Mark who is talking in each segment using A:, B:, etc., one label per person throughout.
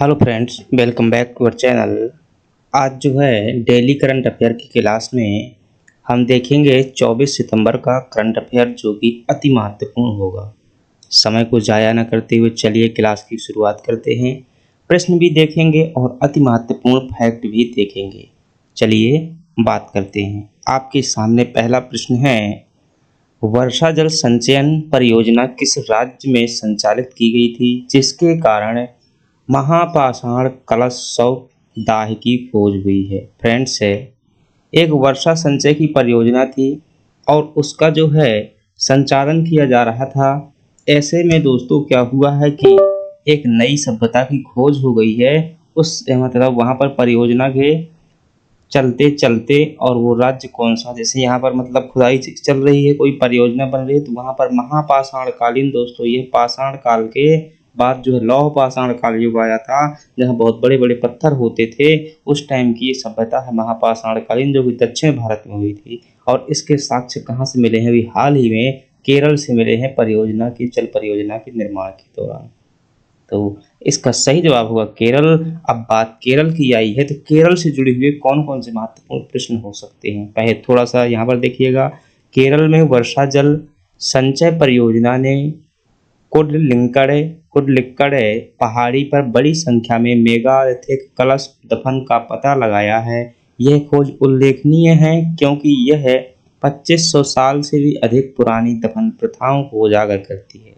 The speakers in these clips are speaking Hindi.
A: Hello friends, welcome back to our channel. आज जो है डेली करंट अफेयर की क्लास में हम देखेंगे 24 सितंबर का करंट अफेयर, जो कि अति महत्वपूर्ण होगा। समय को ज़ाया न करते हुए चलिए क्लास की शुरुआत करते हैं। प्रश्न भी देखेंगे और अति महत्वपूर्ण फैक्ट भी देखेंगे। चलिए बात करते हैं। आपके सामने पहला प्रश्न है, वर्षा जल संचयन परियोजना किस राज्य में संचालित की गई थी जिसके कारण महापाषाण कलश शव दाह की खोज हुई है? फ्रेंड्स, है एक वर्षा संचय की परियोजना थी और उसका जो है संचालन किया जा रहा था। ऐसे में दोस्तों क्या हुआ है कि एक नई सभ्यता की खोज हो गई है। उस मतलब वहाँ पर परियोजना के चलते चलते, और वो राज्य कौन सा, जैसे यहाँ पर मतलब खुदाई चल रही है, कोई परियोजना बन रही है, तो वहाँ पर महापाषाण कालीन दोस्तों, ये पाषाण काल के बाद जो है लौह पाषाण काल युग आया था, जहाँ बहुत बड़े बड़े पत्थर होते थे। उस टाइम की ये सभ्यता है महापाषाण कालीन, जो कि दक्षिण भारत में हुई थी। और इसके साक्ष्य कहाँ से मिले हैं? अभी हाल ही में केरल से मिले हैं, परियोजना की, जल परियोजना के निर्माण के दौरान। तो इसका सही जवाब होगा केरल। अब बात केरल की आई है, तो केरल से जुड़े हुए कौन कौन से महत्वपूर्ण प्रश्न हो सकते हैं, पहले थोड़ा सा यहाँ पर देखिएगा। केरल में वर्षा जल संचय परियोजना ने कुडलिक्कड़ पहाड़ी पर बड़ी संख्या में मेगालिथिक कलश दफन का पता लगाया है। यह खोज उल्लेखनीय है क्योंकि यह 2500 साल से भी अधिक पुरानी दफन प्रथाओं को उजागर करती है।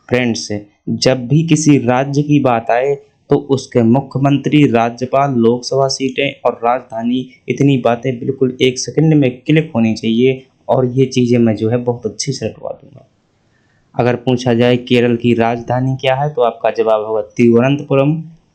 A: फ्रेंड्स, जब भी किसी राज्य की बात आए तो उसके मुख्यमंत्री, राज्यपाल, लोकसभा सीटें और राजधानी, इतनी बातें बिल्कुल एक सेकंड में क्लिक होनी चाहिए। और ये चीज़ें मैं जो है बहुत अच्छी से रटवा दूंगा। अगर पूछा जाए केरल की राजधानी क्या है, तो आपका जवाब होगा तिरुवनंतपुरम।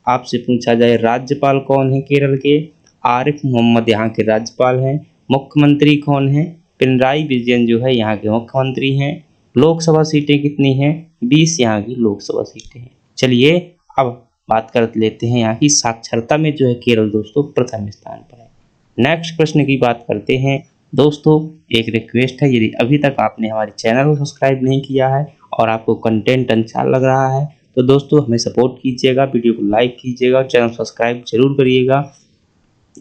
A: आपसे पूछा जाए राज्यपाल कौन है केरल के, आरिफ मोहम्मद यहाँ के राज्यपाल हैं। मुख्यमंत्री कौन है? पिनराई विजयन जो है यहाँ के मुख्यमंत्री हैं। लोकसभा सीटें कितनी हैं? 20 यहाँ की लोकसभा सीटें हैं। चलिए अब बात कर लेते हैं यहाँ की साक्षरता में, जो है केरल दोस्तों प्रथम स्थान पर है। नेक्स्ट प्रश्न की बात करते हैं। दोस्तों एक रिक्वेस्ट है, यदि अभी तक आपने हमारे चैनल को सब्सक्राइब नहीं किया है और आपको कंटेंट अच्छा लग रहा है, तो दोस्तों हमें सपोर्ट कीजिएगा, वीडियो को लाइक कीजिएगा, चैनल सब्सक्राइब जरूर करिएगा।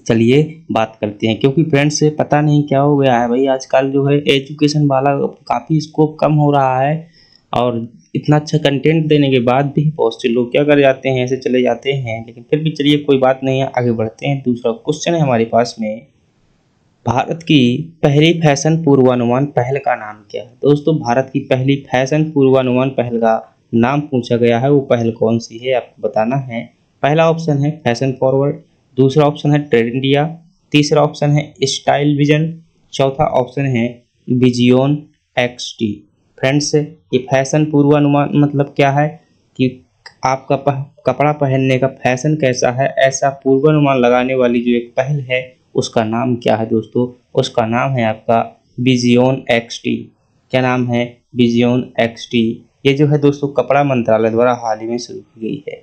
A: चलिए बात करते हैं, क्योंकि फ्रेंड्स से पता नहीं क्या हो गया है भाई, आजकल जो है एजुकेशन वाला काफ़ी स्कोप कम हो रहा है। और इतना अच्छा कंटेंट देने के बाद भी बहुत से लोग क्या कर जाते हैं, ऐसे चले जाते हैं। लेकिन फिर भी चलिए कोई बात नहीं है, आगे बढ़ते हैं। दूसरा क्वेश्चन है हमारे पास में, भारत की पहली फैशन पूर्वानुमान पहल का नाम क्या है? दोस्तों भारत की पहली फैशन पूर्वानुमान पहल का नाम पूछा गया है, वो पहल कौन सी है आपको बताना है। पहला ऑप्शन है फैशन फॉरवर्ड, दूसरा ऑप्शन है ट्रेड इंडिया, तीसरा ऑप्शन है स्टाइल विजन, चौथा ऑप्शन है विजियोन XT। फ्रेंड्स, ये फैशन पूर्वानुमान मतलब क्या है कि आपका कपड़ा पहनने का फैशन कैसा है, ऐसा पूर्वानुमान लगाने वाली जो एक पहल है, उसका नाम क्या है दोस्तों? उसका नाम है आपका विजियोन XT। क्या नाम है? विजियोन XT। ये जो है दोस्तों कपड़ा मंत्रालय द्वारा हाल ही में शुरू की गई है।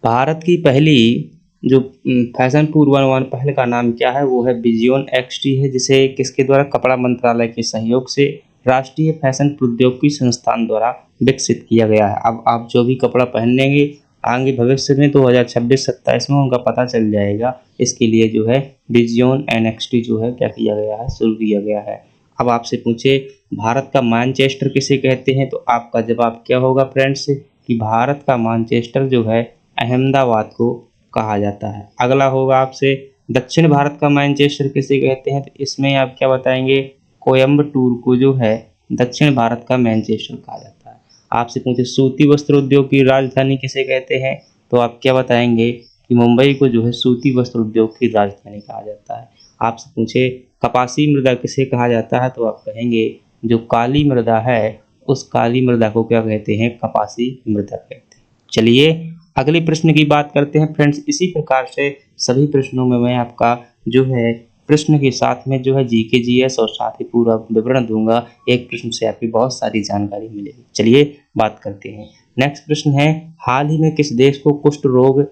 A: भारत की पहली जो फैशन पूर्वानुमान पहल का नाम क्या है, वो है विजियोन XT है, जिसे किसके द्वारा? कपड़ा मंत्रालय के सहयोग से राष्ट्रीय फैशन प्रौद्योगिकी संस्थान द्वारा विकसित किया गया है। अब आप जो भी कपड़ा पहनेंगे आगे भविष्य में 2026-27 में उनका पता चल जाएगा। इसके लिए जो है विजियोन NXT जो है क्या किया गया है, शुरू किया गया है। अब आपसे पूछे भारत का मैनचेस्टर किसे कहते हैं, तो आपका जवाब क्या होगा फ्रेंड्स, कि भारत का मैनचेस्टर जो है अहमदाबाद को कहा जाता है। अगला होगा आपसे दक्षिण भारत का मैनचेस्टर किसे कहते हैं, तो इसमें आप क्या बताएंगे? कोयम्बटूर को जो है दक्षिण भारत का मैनचेस्टर कहा जाता है। आपसे पूछे सूती वस्त्र उद्योग की राजधानी किसे कहते हैं, तो आप क्या बताएंगे कि मुंबई को जो है सूती वस्त्र उद्योग की राजधानी कहा जाता है। आपसे पूछे कपासी मृदा किसे कहा जाता है, तो आप कहेंगे जो काली मृदा है उस काली मृदा को क्या कहते हैं? कपासी मृदा कहते हैं। चलिए अगले प्रश्न की बात करते हैं फ्रेंड्स। इसी प्रकार से सभी प्रश्नों में मैं आपका जो है प्रश्न के साथ में जो है GK GS और साथ ही पूरा विवरण दूंगा। एक प्रश्न से आपकी बहुत सारी जानकारी मिलेगी। चलिए बात करते हैं। नेक्स्ट प्रश्न है, हाल ही में किस देश को कुष्ठ रोग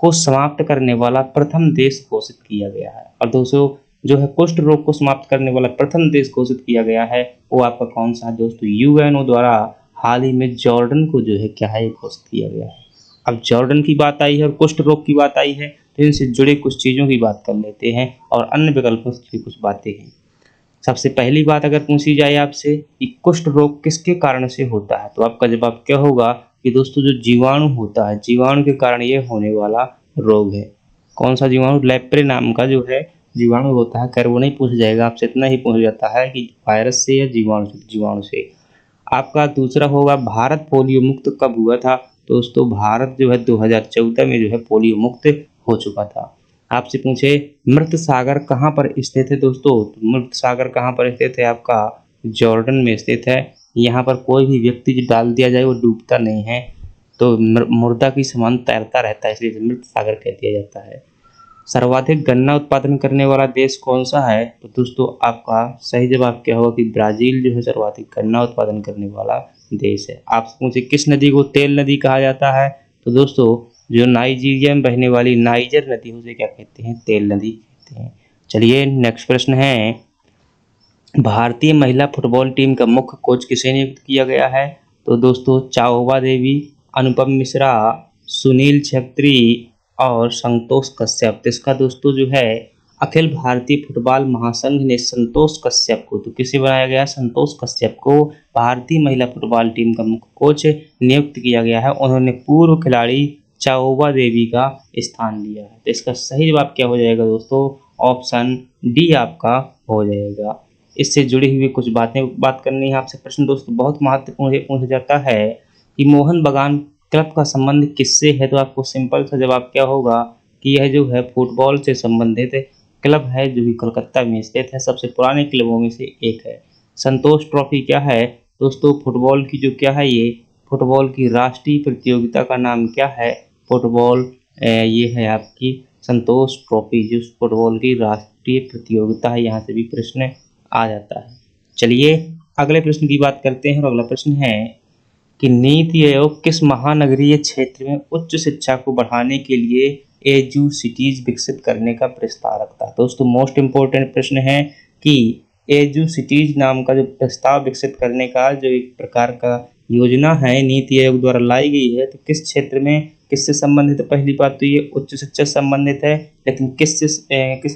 A: को समाप्त करने वाला प्रथम देश घोषित किया गया है? और दोस्तों जो है कुष्ठ रोग को समाप्त करने वाला प्रथम देश घोषित किया गया है, वो आपका कौन सा है दोस्तों? UNO द्वारा हाल ही में जॉर्डन को जो है क्या है घोषित किया गया है। अब जॉर्डन की बात आई है और कुष्ठ रोग की बात आई है, तो इनसे जुड़े कुछ चीज़ों की बात कर लेते हैं और अन्य विकल्पों से कुछ बातें हैं। सबसे पहली बात अगर पूछी जाए आपसे कि कुष्ठ रोग किसके कारण से होता है, तो आपका जवाब क्या होगा कि दोस्तों जो जीवाणु होता है, जीवाणु के कारण ये होने वाला रोग है। कौन सा जीवाणु? लेप्रे नाम का जो है जीवाणु होता है। खैर वो नहीं पूछा जाएगा आपसे, इतना ही पूछा जाता है कि वायरस से या जीवाणु से। आपका दूसरा होगा भारत पोलियो मुक्त कब हुआ था? दोस्तों भारत जो है 2014 में जो है पोलियो मुक्त हो चुका था। आपसे पूछे मृत सागर कहाँ पर स्थित है? दोस्तों मृत सागर कहाँ पर स्थित है? आपका जॉर्डन में स्थित है। यहाँ पर कोई भी व्यक्ति जो डाल दिया जाए वो डूबता नहीं है, तो मुर्दा की समान तैरता रहता है, इसलिए मृत सागर कह दिया जाता है। सर्वाधिक गन्ना उत्पादन करने वाला देश कौन सा है? तो दोस्तों आपका सही जवाब क्या होगा कि ब्राजील जो है सर्वाधिक गन्ना उत्पादन करने वाला देश है। आपसे पूछे किस नदी को तेल नदी कहा जाता है? तो दोस्तों जो नाइजीरिया में बहने वाली नाइजर नदी उसे क्या कहते हैं? तेल नदी कहते हैं। चलिए नेक्स्ट प्रश्न है, भारतीय महिला फुटबॉल टीम का मुख्य कोच किसे नियुक्त किया गया है? तो दोस्तों चाओबा देवी, अनुपम मिश्रा, सुनील छेत्री और संतोष कश्यप। तो इसका दोस्तों जो है अखिल भारतीय फुटबॉल महासंघ ने संतोष कश्यप को, तो किसे बनाया गया? संतोष कश्यप को भारतीय महिला फुटबॉल टीम का मुख्य कोच नियुक्त किया गया है। उन्होंने पूर्व खिलाड़ी चाओबा देवी का स्थान लिया है। तो इसका सही जवाब क्या हो जाएगा दोस्तों? ऑप्शन डी आपका हो जाएगा। इससे जुड़ी हुई कुछ बात करनी है आपसे। प्रश्न दोस्तों बहुत महत्वपूर्ण पूछा जाता है कि मोहन बागान क्लब का संबंध किससे है? तो आपको सिंपल सा जवाब क्या होगा कि यह जो है फुटबॉल से संबंधित क्लब है, जो कि कलकत्ता में स्थित है, सबसे पुराने क्लबों में से एक है। संतोष ट्रॉफी क्या है? दोस्तों फुटबॉल की जो क्या है, ये फुटबॉल की राष्ट्रीय प्रतियोगिता का नाम क्या है? फुटबॉल ये है आपकी संतोष ट्रॉफी, जो फुटबॉल की राष्ट्रीय प्रतियोगिता है। यहाँ से भी प्रश्न आ जाता है। चलिए अगले प्रश्न की बात करते हैं और अगला प्रश्न है कि नीति आयोग किस महानगरीय क्षेत्र में उच्च शिक्षा को बढ़ाने के लिए एजू सिटीज विकसित करने का प्रस्ताव रखता है? दोस्तों मोस्ट इम्पोर्टेंट प्रश्न है कि एजू सिटीज नाम का जो प्रस्ताव विकसित करने का जो एक प्रकार का योजना है नीति आयोग द्वारा लाई गई है, तो किस क्षेत्र में किससे संबंधित है? पहली बात तो ये उच्च शिक्षा से संबंधित है, लेकिन किस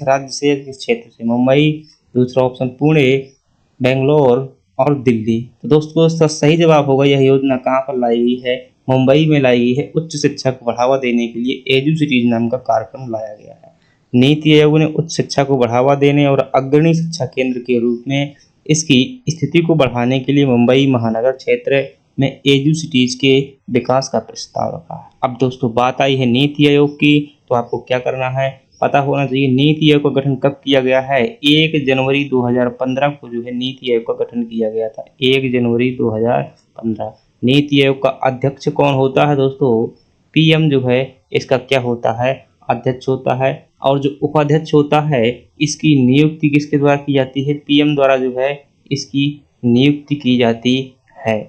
A: राज्य से, किस क्षेत्र से? मुंबई, दूसरा ऑप्शन पुणे, बेंगलोर और दिल्ली। तो दोस्तों इसका सही जवाब होगा यह योजना कहाँ पर लाई गई है? मुंबई में लाई गई है। उच्च शिक्षा को बढ़ावा देने के लिए एजू सिटीज नाम का कार्यक्रम लाया गया है। नीति आयोग ने उच्च शिक्षा को बढ़ावा देने और अग्रणी शिक्षा केंद्र के रूप में इसकी स्थिति को बढ़ाने के लिए मुंबई महानगर क्षेत्र में एजू सिटीज के विकास का प्रस्ताव रखा है। अब दोस्तों बात आई है नीति आयोग की, तो आपको क्या करना है? पता होना चाहिए नीति आयोग का गठन कब किया गया है? 1 जनवरी 2015 को जो है नीति आयोग का गठन किया गया था। 1 जनवरी 2015। नीति आयोग का अध्यक्ष कौन होता है? दोस्तों पीएम जो है इसका क्या होता है? अध्यक्ष होता है। और जो उपाध्यक्ष होता है इसकी नियुक्ति किसके द्वारा की जाती है? पीएम द्वारा जो है इसकी नियुक्ति की जाती है।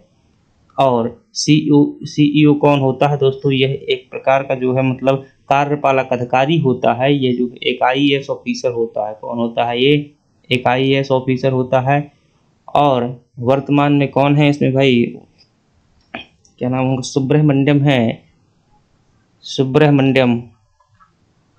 A: और सीईओ कौन होता है? दोस्तों यह एक प्रकार का जो है मतलब कार्यपालक अधिकारी होता है। ये जो एक आईएएस ऑफिसर होता है। कौन होता है? ये एक आईएएस ऑफिसर होता है। और वर्तमान में कौन है इसमें भाई? क्या नाम होगा? सुब्रहमण्यम है।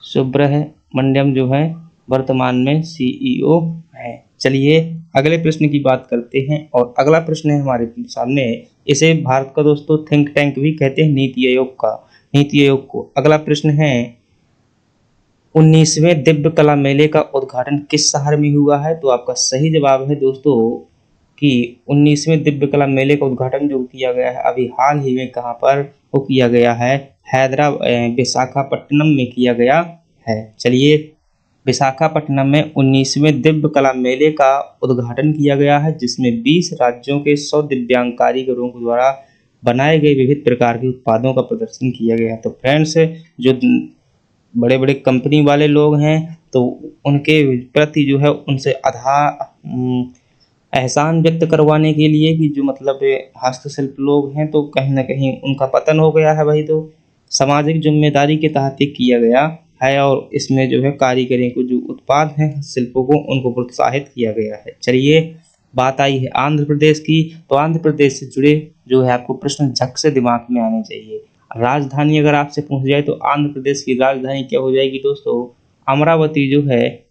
A: सुब्रहमण्यम जो है वर्तमान में सीईओ है। चलिए अगले प्रश्न की बात करते हैं और अगला प्रश्न है हमारे सामने। इसे भारत का दोस्तों थिंक टैंक भी कहते हैं नीति आयोग को। अगला प्रश्न है 19वें दिव्य कला मेले का उद्घाटन किस शहर में हुआ है? तो आपका सही जवाब है दोस्तों कि 19वें दिव्य कला मेले का उद्घाटन जो किया गया है अभी हाल ही में कहाँ पर वो किया गया है? विशाखापट्टनम में किया गया है। चलिए विशाखापट्टनम में 19वें दिव्य कला मेले का उद्घाटन किया गया है, जिसमें 20 राज्यों के 100 दिव्यांग कारीगरों के द्वारा बनाए गए विविध प्रकार के उत्पादों का प्रदर्शन किया गया। तो फ्रेंड्स जो बड़े बड़े कंपनी वाले लोग हैं तो उनके प्रति जो है उनसे एहसान व्यक्त करवाने के लिए कि जो मतलब हस्तशिल्प लोग हैं तो कहीं ना कहीं उनका पतन हो गया है भाई, तो सामाजिक जिम्मेदारी के तहत ये किया गया है और इसमें जो है कारीगरी को जो उत्पाद हैं शिल्पों को उनको प्रोत्साहित किया गया है। चलिए बात आई है आंध्र प्रदेश की, तो आंध्र प्रदेश से जुड़े जो है आपको प्रश्न झट से दिमाग में आने चाहिए। राजधानी अगर आपसे पूछ जाए तो आंध्र प्रदेश की राजधानी क्या हो जाएगी दोस्तों? अमरावती जो है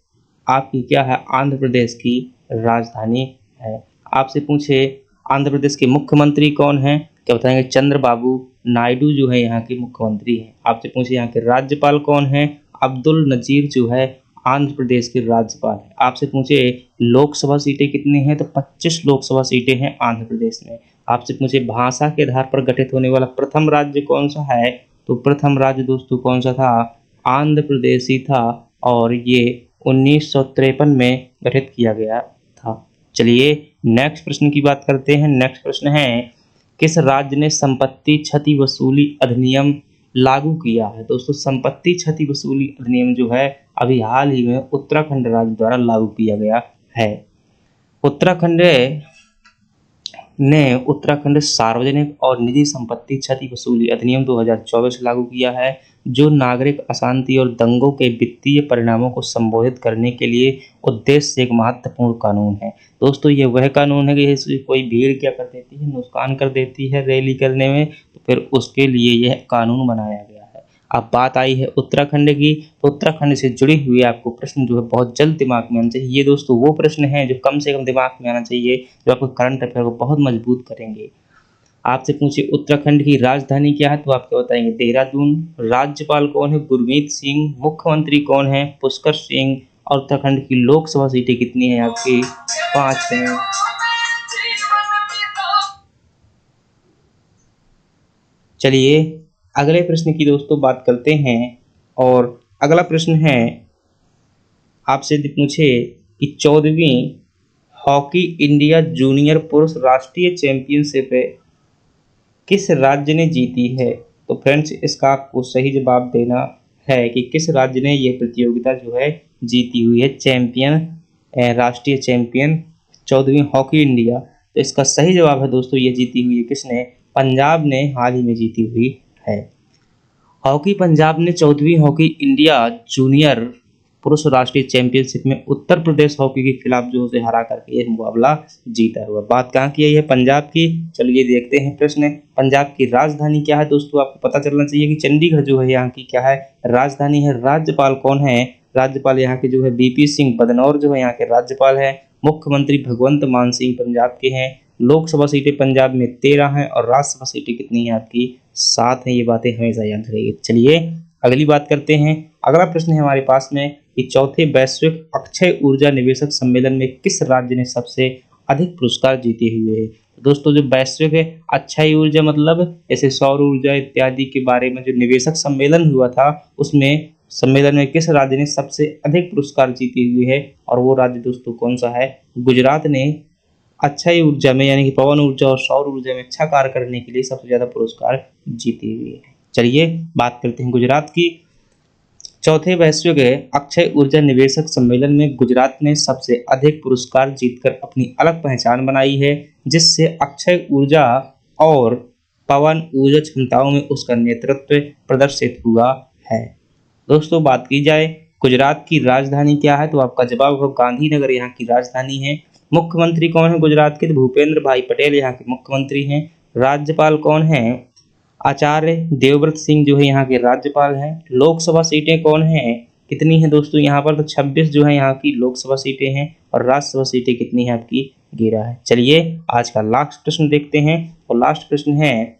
A: आपकी क्या है, आंध्र प्रदेश की राजधानी है। आपसे पूछे आंध्र प्रदेश के मुख्यमंत्री कौन हैं, क्या बताएंगे? चंद्रबाबू नायडू जो है यहाँ के मुख्यमंत्री हैं। आपसे पूछे यहाँ के राज्यपाल कौन हैं? अब्दुल नजीर जो है आंध्र प्रदेश के राज्यपाल हैं। आपसे पूछे लोकसभा सीटें कितनी हैं, तो 25 लोकसभा सीटें हैं आंध्र प्रदेश में। आपसे पूछे भाषा के आधार पर गठित होने वाला प्रथम राज्य कौन सा है, तो प्रथम राज्य दोस्तों कौन सा था? आंध्र प्रदेश ही था, और ये 1953 में गठित किया गया था। चलिए नेक्स्ट प्रश्न की बात करते हैं। नेक्स्ट प्रश्न है, किस राज्य ने संपत्ति क्षति वसूली अधिनियम लागू किया है? दोस्तों संपत्ति क्षति वसूली अधिनियम जो है अभी हाल ही में उत्तराखंड राज्य द्वारा लागू किया गया है। उत्तराखंड सार्वजनिक और निजी संपत्ति क्षति वसूली अधिनियम 2024 लागू किया है, जो नागरिक अशांति और दंगों के वित्तीय परिणामों को संबोधित करने के लिए उद्देश्य से एक महत्वपूर्ण कानून है। दोस्तों ये वह कानून है कि कोई भीड़ क्या कर देती है, नुकसान कर देती है रैली करने में, तो फिर उसके लिए यह कानून बनाया गया है। अब बात आई है उत्तराखंड की, तो उत्तराखंड से जुड़े हुए आपको प्रश्न जो है बहुत जल्द दिमाग में आना चाहिए। ये दोस्तों वो प्रश्न हैं जो कम से कम दिमाग में आना चाहिए, जो आपको करंट अफेयर को बहुत मजबूत करेंगे। आपसे पूछिए उत्तराखंड की राजधानी क्या है, तो आप क्या बताएंगे? देहरादून। राज्यपाल कौन है? गुरमीत सिंह। मुख्यमंत्री कौन है? पुष्कर सिंह। और उत्तराखंड की लोकसभा सीटें कितनी है आपकी? 5 हैं। चलिए अगले प्रश्न की दोस्तों बात करते हैं, और अगला प्रश्न है आपसे पूछे कि 14वीं हॉकी इंडिया जूनियर पुरुष राष्ट्रीय चैंपियनशिप किस राज्य ने जीती है? तो फ्रेंड्स इसका आपको सही जवाब देना है कि किस राज्य ने यह प्रतियोगिता जो है जीती हुई है, राष्ट्रीय चैंपियन 14वीं हॉकी इंडिया। तो इसका सही जवाब है दोस्तों, ये जीती हुई है किसने? पंजाब ने हाल ही में जीती हुई है। हॉकी पंजाब ने 14वीं हॉकी इंडिया जूनियर पुरुष राष्ट्रीय चैंपियनशिप में उत्तर प्रदेश हॉकी के खिलाफ जो उसे हरा करके यह मुकाबला जीता हुआ। बात कहाँ की है? यह पंजाब की। चलिए देखते हैं प्रश्न, पंजाब की राजधानी क्या है? दोस्तों आपको पता चलना चाहिए कि चंडीगढ़ जो है यहाँ की क्या है, राजधानी है। राज्यपाल कौन है? राज्यपाल यहाँ के जो है बीपी सिंह बदनौर जो है यहाँ के राज्यपाल है। मुख्यमंत्री भगवंत मान सिंह पंजाब के हैं। लोकसभा सीटें पंजाब में 13 हैं, और राज्यसभा सीटें कितनी हैं आपकी? 7 हैं। ये बातें हमेशा याद रहेगी। चलिए अगली बात करते हैं। अगला प्रश्न है हमारे पास में कि चौथे वैश्विक अक्षय ऊर्जा निवेशक सम्मेलन में किस राज्य ने सबसे अधिक पुरस्कार जीते हुए हैं? दोस्तों जो वैश्विक है अक्षय ऊर्जा मतलब जैसे सौर ऊर्जा इत्यादि के बारे में जो निवेशक सम्मेलन हुआ था, उसमें सम्मेलन में किस राज्य ने सबसे अधिक पुरस्कार जीते हुए है? और वो राज्य दोस्तों कौन सा है? गुजरात ने अक्षय ऊर्जा में यानी कि पवन ऊर्जा और सौर ऊर्जा में अच्छा कार्य करने के लिए सबसे ज्यादा पुरस्कार जीते हुए है। चलिए बात करते हैं गुजरात की। चौथे वैश्विक अक्षय ऊर्जा निवेशक सम्मेलन में गुजरात ने सबसे अधिक पुरस्कार जीतकर अपनी अलग पहचान बनाई है, जिससे अक्षय ऊर्जा और पवन ऊर्जा क्षमताओं में उसका नेतृत्व प्रदर्शित हुआ है। दोस्तों बात की जाए गुजरात की राजधानी क्या है, तो आपका जवाब होगा गांधीनगर यहाँ की राजधानी है। मुख्यमंत्री कौन है गुजरात के? तो भूपेंद्र भाई पटेल यहाँ के मुख्यमंत्री हैं। राज्यपाल कौन है? आचार्य देवव्रत सिंह जो है यहाँ के राज्यपाल हैं। लोकसभा सीटें कौन हैं, कितनी हैं दोस्तों यहाँ पर? तो 26 जो है यहाँ की लोकसभा सीटें हैं, और राज्यसभा सीटें कितनी हैं आपकी? 11 है। चलिए आज का लास्ट प्रश्न देखते हैं, और लास्ट प्रश्न है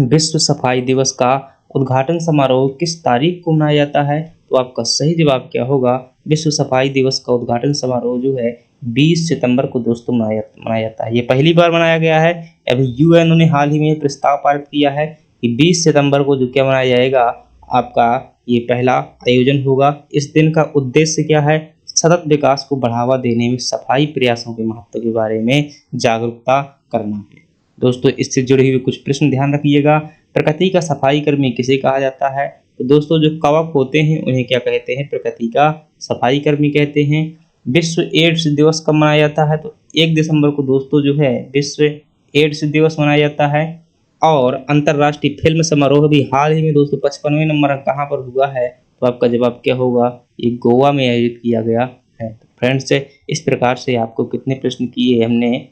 A: विश्व सफाई दिवस का उद्घाटन समारोह किस तारीख को मनाया जाता है? तो आपका सही जवाब क्या होगा? विश्व सफाई दिवस का उद्घाटन समारोह जो है 20 सितंबर को दोस्तों मनाया जाता है। ये पहली बार मनाया गया है। अभी यूएन ने हाल ही में प्रस्ताव पारित किया है कि 20 सितंबर को जो क्या मनाया जाएगा, आपका ये पहला आयोजन होगा। इस दिन का उद्देश्य क्या है? सतत विकास को बढ़ावा देने में सफाई प्रयासों के महत्व के बारे में जागरूकता करना है। दोस्तों इससे जुड़े हुए कुछ प्रश्न ध्यान रखिएगा। प्रकृति का सफाई कर्मी किसे कहा जाता है? तो दोस्तों जो कवक होते हैं उन्हें क्या कहते हैं? प्रकृति का सफाई कर्मी कहते हैं। विश्व एड्स दिवस कब मनाया जाता है? तो 1 दिसंबर को दोस्तों जो है विश्व एड्स दिवस मनाया जाता है। और अंतर्राष्ट्रीय फिल्म समारोह भी हाल ही में दोस्तों 55वें नंबर कहाँ पर हुआ है? तो आपका जवाब क्या होगा? ये गोवा में आयोजित किया गया है। तो फ्रेंड्स इस प्रकार से आपको कितने प्रश्न किए हमने?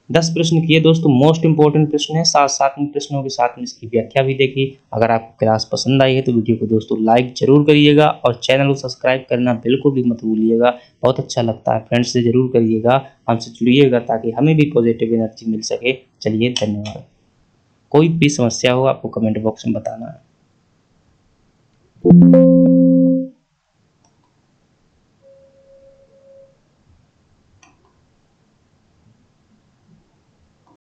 A: 10 प्रश्न किए दोस्तों, मोस्ट इंपॉर्टेंट प्रश्न है, साथ साथ में प्रश्नों के साथ में इसकी व्याख्या भी देखी। अगर आपको क्लास पसंद आई है तो वीडियो को दोस्तों लाइक जरूर करिएगा और चैनल को सब्सक्राइब करना बिल्कुल भी मत भूलिएगा। बहुत अच्छा लगता है, फ्रेंड्स से जरूर करिएगा, हमसे जुड़िएगा ताकि हमें भी पॉजिटिव एनर्जी मिल सके। चलिए धन्यवाद। कोई भी समस्या हो आपको कमेंट बॉक्स में बताना है।